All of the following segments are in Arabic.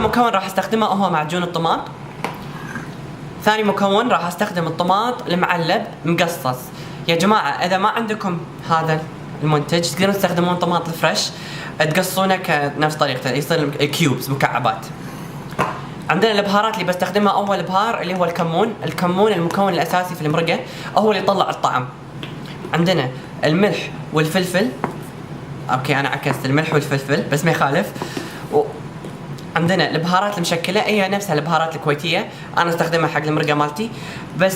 مكون راح استخدمه هو معجون الطماط. ثاني مكون راح استخدم الطماط المعلب مقصص. يا جماعة اذا ما عندكم هذا المنتج تقدرون تستخدمون طماط الفريش تقصونه كنفس طريقته، يصير كيوبز مكعبات. عندنا البهارات اللي بستخدمها، اول بهار اللي هو الكمون. الكمون المكون الاساسي في المرقة، هو اللي يطلع الطعم. عندنا الملح والفلفل، اوكي انا عكست الملح والفلفل بس ما يخالف. عندنا البهارات المشكله، هي نفسها البهارات الكويتيه، انا استخدمها حق المرقه مالتي. بس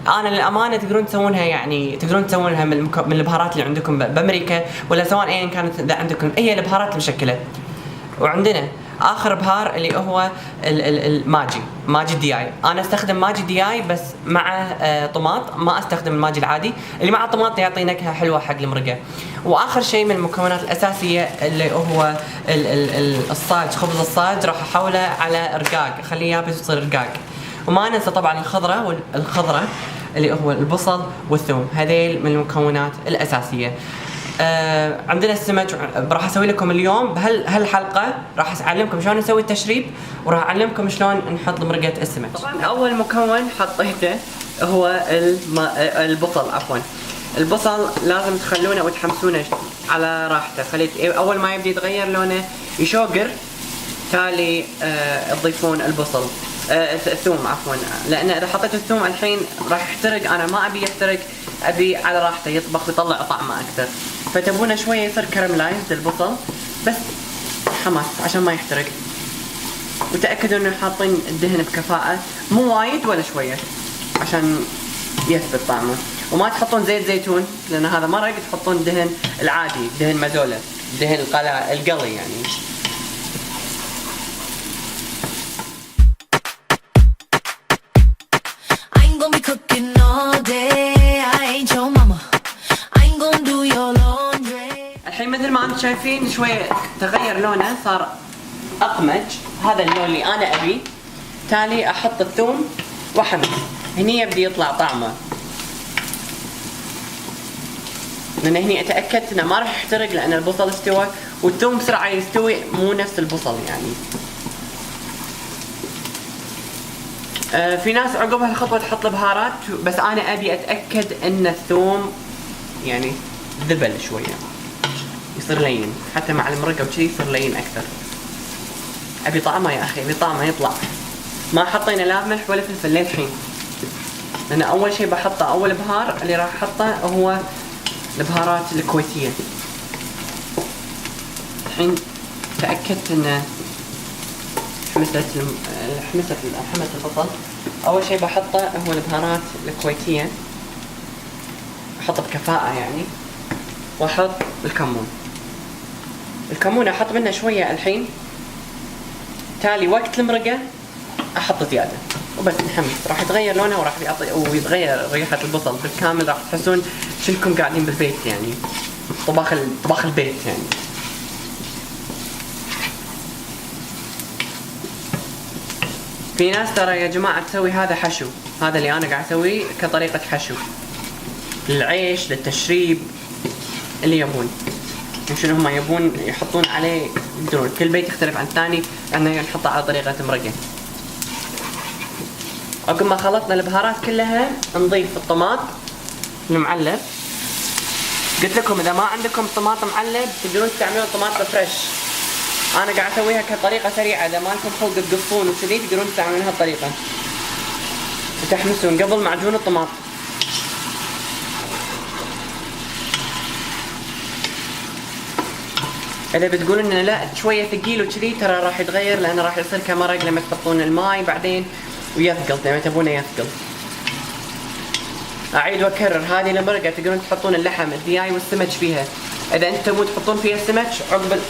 انا للامانه تقدرون تسوونها، يعني تقدرون تسوونها من البهارات اللي عندكم بامريكا، ولا سواء ايا كانت اذا عندكم، هي البهارات المشكله. وعندنا اخر بهار اللي هو ماجي دي اي. انا استخدم ماجي دي اي بس مع طماط، ما استخدم الماجي العادي اللي مع الطماط، يعطي نكهه حلوه حق المرقه. واخر شيء من المكونات الاساسيه اللي هو الصاج، خبز الصاج، راح احوله على رقاق، اخليه يابس يصير رقاق. وما ننسى طبعا الخضره اللي هو البصل والثوم، هذيل من المكونات الاساسيه. عندنا السمك، راح اسوي لكم اليوم بهالحلقه راح اعلمكم شلون نسوي التشريب، وراح اعلمكم شلون نحط مرقه السمك. طبعا اول مكون حطيته هو البصل. عفوا البصل لازم تخلونه وتحمسونه على راحته، خليه اول ما يبدي يتغير لونه يشوقر، تالي تضيفون البصل الثوم عفوا، لان اذا حطيت الثوم الحين راح يحترق، انا ما ابي يحترق، ابي على راحته يطبخ ويطلع طعمه اكثر. فتبونه شويه يصير كرملايزد البصل، بس حماس عشان ما يحترق. وتاكدوا انه حاطين الدهن بكفاءه، مو وايد ولا شويه عشان يثبت طعمه. وما تحطون زيت زيتون لان هذا مرق، تحطون دهن العادي، دهن مازولا، دهن القلي يعني. الحين مثل ما انتم شايفين شويه تغير لونه، صار اقمج، هذا اللون اللي انا ابيه. تالي احط الثوم واحمص، هني يبدي يطلع طعمه، لان هني اتاكدت انه ما راح يحترق لان البصل استوى، والثوم بسرعه يستوي، مو نفس البصل يعني. في ناس عقب هالخطوه تحط البهارات، بس انا ابي اتاكد ان الثوم يعني ذبل شويه، يصير لين، حتى مع المرقه وشي يصير لين اكثر. ابي طعمه يا اخي، ابي طعمه يطلع. ما حطينا لا ملح ولا فلفل للحين، لان اول شيء بحطه، اول بهار اللي راح احطه هو البهارات الكويتيه. الحين تاكدت ان حمست البصل. اول شيء بحطه هو البهارات الكويتيه، احطه بكفاءه يعني. واحط الكمون احط منه شويه الحين، تالي وقت المرقه احط زياده وبس نحمس. راح يتغير لونه وراح ويتغير ريحه البصل بالكامل، راح تحسون شنكم قاعدين بالبيت يعني، طباخ البيت يعني. في ناس ترى يا جماعه تسوي هذا حشو، هذا اللي انا قاعد اسويه كطريقه حشو للعيش، للتشريب، اللي يبون شنو هم يبون يحطون عليه يقدرون. كل بيت يختلف عن الثاني، لانه نحطه على طريقه مرقه. عقب ما خلطنا البهارات كلها نضيف الطماط المعلب. قلت لكم اذا ما عندكم طماط معلب تقدرون تستعملون طماط فريش، انا قاعد اسويها كطريقه سريعه، اذا ما لكم خلق تقصون وكذي تقدرون تستعملون هالطريقه وتحمسون قبل معجون الطماط. اذا بتقولون انه لا شويه ثقيل وكذي، ترى راح يتغير، لانه راح يصير كمرق لما تحطون الماي بعدين ويثقل زي ما تبونه يثقل. اعيد واكرر، هذه المرقه تقدرون تحطون اللحم الدياي والسمك فيها. اذا انتم تبون تحطون فيها السمك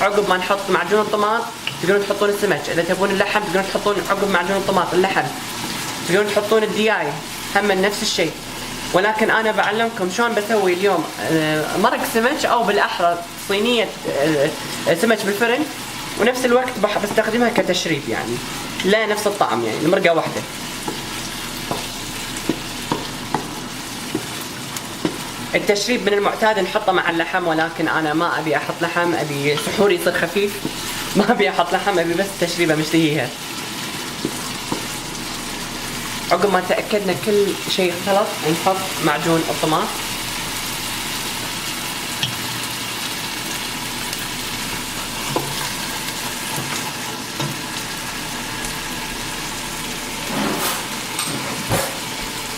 عقب ما نحط معجون الطماط تقدرون تحطون السمك. اذا تبون اللحم تقدرون تحطون عقب معجون الطماط اللحم. تقدرون تحطون الدياي هم من نفس الشيء. ولكن انا بعلمكم شلون بسوي اليوم مرق سمك، او بالاحرى صينيه سمك بالفرن، ونفس الوقت بستخدمها كتشريب يعني، لا نفس الطعم يعني، المرقه واحده. التشريب من المعتاد نحطه مع اللحم، ولكن انا ما ابي احط لحم، ابي سحوري يصير خفيف، ما ابي احط لحم، ابي بس تشريبه مشتهيها. عقب ما تاكدنا كل شيء خلص نحط معجون الطماط.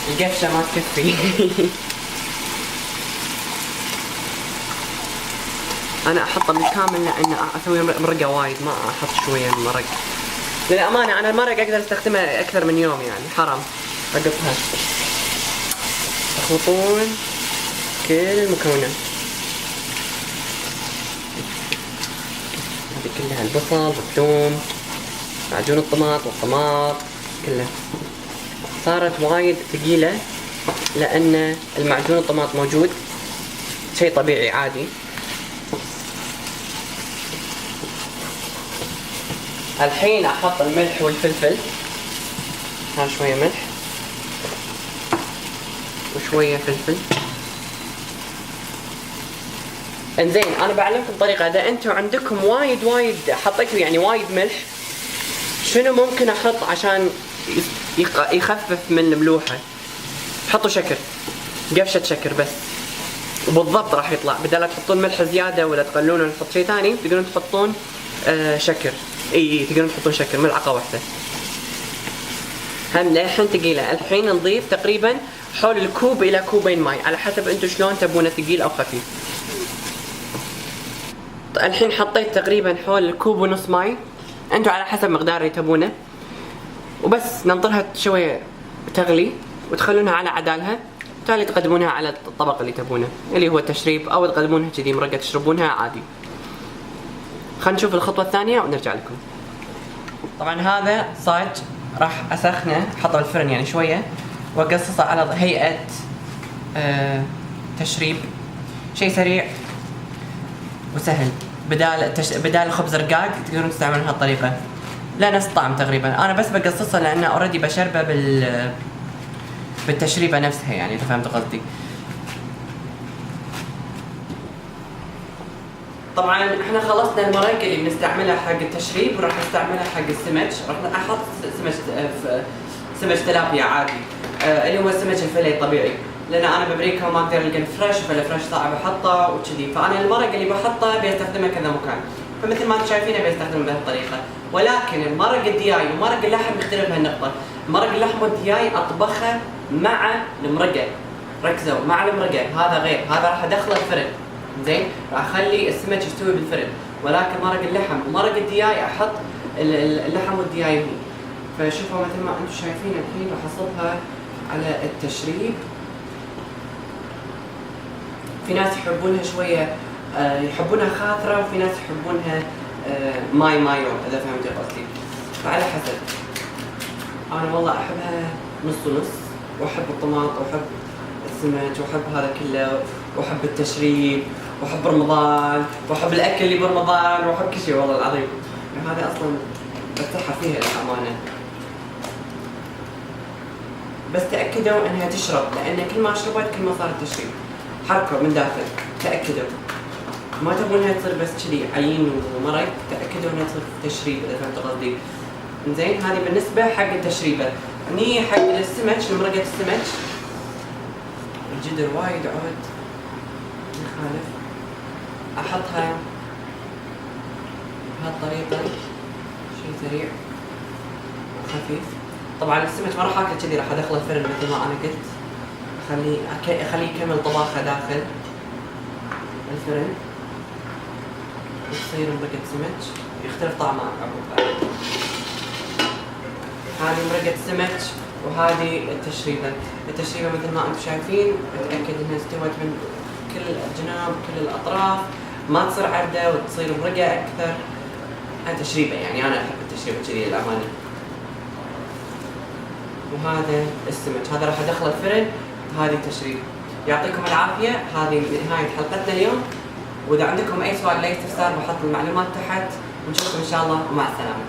القفشه ما تكفي. انا احطه بالكامل لان اسوي مرقه وايد، ما احط شويه من المرق. للامانه انا المرق اقدر استخدمها اكثر من يوم، يعني حرام اقطها. تخلطون كل المكونات هذه كلها، البصل والثوم، معجون الطماط والطماط كلها. صارت وايد ثقيله لان المعجون الطماط موجود، شيء طبيعي عادي. الحين احط الملح والفلفل. ها شويه ملح وشويه فلفل. انزين انا بعلمكم طريقه، اذا انتم عندكم وايد حطيتوا يعني وايد ملح، شنو ممكن احط عشان يخفف من الملوحه؟ حطوا شكر، قفشه شكر بس، وبالضبط راح يطلع. بدل لا تحطون ملح زياده ولا تقلونه ولا تحط شيء ثاني، تقدرون تحطون شكر. اي تقدرون تحطون شكر ملعقه واحده. هم للحين ثقيله. الحين نضيف تقريبا حول الكوب الى كوبين ماي، على حسب انتم شلون تبونه ثقيل او خفيف. الحين حطيت تقريبا حول الكوب ونص ماي، انتم على حسب مقدار اللي تبونه، وبس ننطرها شويه تغلي وتخلونها على عدالها، بالتالي تقدمونها على الطبق اللي تبونه اللي هو التشريب، او تقدمونها كذي مرقه تشربونها عادي. خلينا نشوف الخطوه الثانيه ونرجع لكم. طبعا هذا صاج راح اسخنه، احطه بالفرن يعني شويه، واقصصه على هيئه تشريب. شيء سريع وسهل، بدال الخبز رقاق تقدرون تستعملون هالطريقه، لا نفس الطعم تقريبا. انا بس بقصصه لانه اوريدي بشربه بالتشريبه نفسها، يعني اذا فهمت قصدي. طبعا احنا خلصنا المرق اللي بنستعملها حق التشريب، وراح نستعملها حق السمك. راح احط سمك تلابيا عادي، اللي هو السمك الفيليه الطبيعي، لان انا بامريكا وما اقدر القى الفريش، فالفريش صعب احطه وكذي. فانا المرق اللي بحطه بستخدمه كذا مكان، فمثل ما انتم شايفينه بستخدمه بهالطريقه. ولكن المرق الدياي ومرق اللحم يختلف بهالنقطه. مرق اللحم والدياي اطبخه مع المرقه، ركزوا مع المرقه، هذا غير، هذا راح ادخله الفرن. زين راح اخلي السمك يستوي بالفرن، ولكن مرق اللحم ومرق الدياي احط اللحم والدياي هو. فشوفوا مثل ما انتم شايفين الحين راح اصبها على التشريب. في ناس يحبونها شويه يحبونها خاطره، وفي ناس يحبونها مايو، اذا فهمتي قصدي، فعلى حسب. انا والله احبها نص ونص، واحب الطماط واحب السمك واحب هذا كله، واحب التشريب واحب رمضان واحب الاكل اللي برمضان واحب كل شيء والله العظيم. هذا اصلا بفتحها فيها للامانه. بس تاكدوا انها تشرب، لان كل ما شربت كل ما صار التشريب. حركوا من داخل، تاكدوا ما تبونها تصير بس كذي عيين ومرق، تاكدوا انها تصير تشريب اذا فهمت قصدي. زين هذه بالنسبه حق التشريبه. هني حق السمك، لمرقه السمك الجدر وايد عود يخالف، احطها بهالطريقه، شيء سريع وخفيف. طبعا السمك ما راح اكله كذي، راح ادخله الفرن مثل ما انا قلت، اخليه يكمل طباخه داخل الفرن وتصير مرقه سمك، يختلف طعمها عقب. هذه مرقه سمك وهذه التشريبه. التشريبه مثل ما انتم شايفين اتاكد انها استوت من كل الجناب كل الاطراف، ما تصير عرده وتصير مرقه اكثر. هاي تشريبه، يعني انا احب التشريبه كذي للامانه. وهذا السمك، هذا راح ادخله الفرن، هذه التشريبه. يعطيكم العافيه، هذه نهايه حلقتنا اليوم. واذا عندكم اي سؤال لا استفسار بحط المعلومات تحت، ونشوفكم ان شاء الله ومع السلامه.